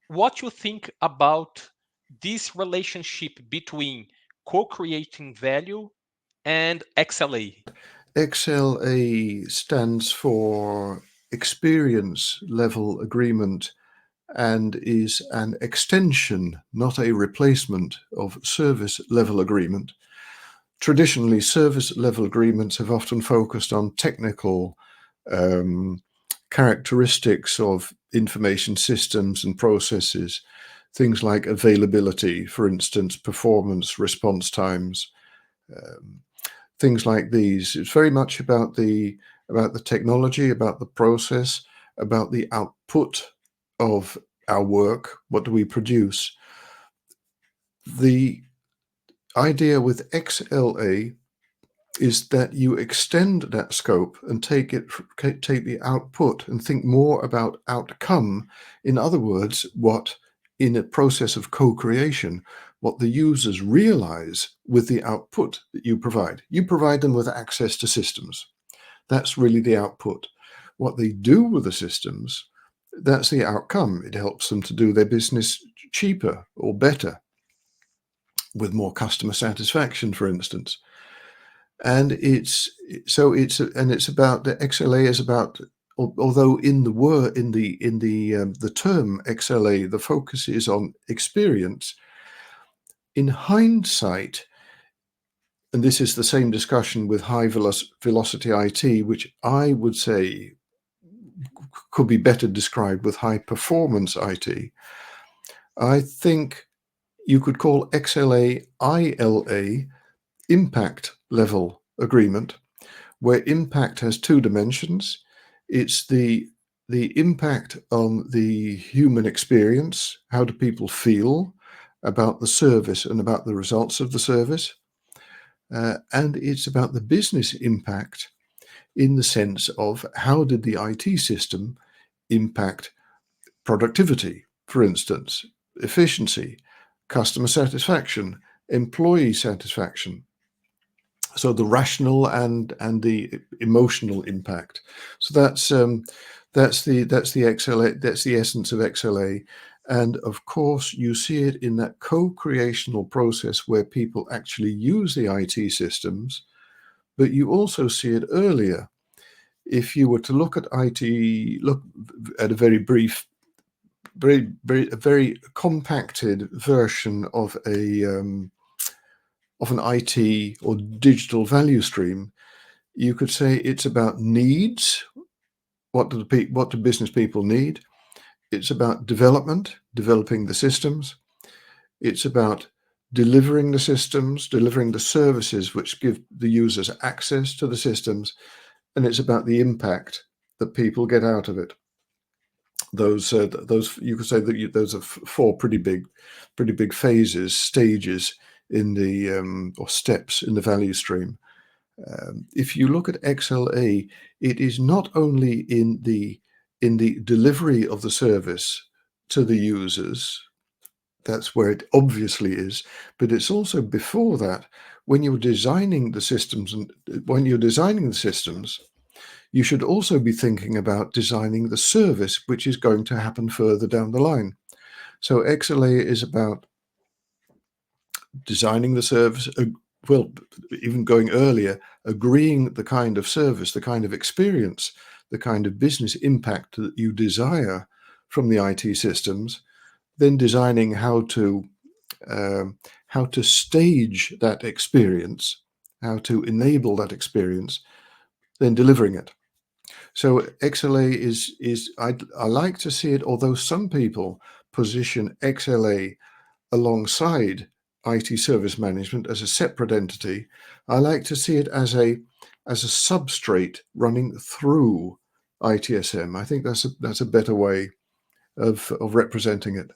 what you think about this relationship between co-creating value and XLA. XLA stands for Experience Level Agreement and is an extension, not a replacement, of Service Level Agreement. Traditionally, service level agreements have often focused on technical um, characteristics of information systems and processes, things like availability, for instance, performance, response times, um, things like these. It's very much about the technology, about the process, about the output of our work. What do we produce? The idea with XLA is that you extend that scope and take the output and think more about outcome. In other words, what in a process of co-creation, what the users realize with the output that you provide. You provide them with access to systems. That's really the output. What they do with the systems, that's the outcome. It helps them to do their business cheaper or better with more customer satisfaction, for instance. And it's about the XLA is about, although in the word in the term XLA the focus is on experience. In hindsight, and this is the same discussion with high velocity IT, which I would say could be better described with high performance IT. I think you could call XLA ILA, impact level agreement, where impact has two dimensions. It's the impact on the human experience. How do people feel about the service and about the results of the service? And it's about the business impact in the sense of how did the IT system impact productivity, for instance, efficiency, customer satisfaction, employee satisfaction. So the rational and the emotional impact. So that's the XLA. That's the essence of XLA. And of course, you see it in that co-creational process where people actually use the IT systems, but you also see it earlier. If you were to look at IT, look at a very brief, a very compacted version of an IT or digital value stream, you could say it's about needs. What do business people need? It's about development, developing the systems. It's about delivering the systems, delivering the services which give the users access to the systems, and it's about the impact that people get out of it. Those you could say that those are four pretty big phases, stages in the or steps in the value stream. If you look at XLA, it is not only in the delivery of the service to the users. That's where it obviously is, but it's also before that. When you're designing the systems, you should also be thinking about designing the service, which is going to happen further down the line. So XLA is about designing the service, well, even going earlier, agreeing the kind of service, the kind of experience, the kind of business impact that you desire from the IT systems, then designing how to stage that experience, how to enable that experience, then delivering it. So XLA is I like to see it, although some people position XLA alongside IT service management as a separate entity. I like to see it as a substrate running through ITSM. I think that's a better way of representing it.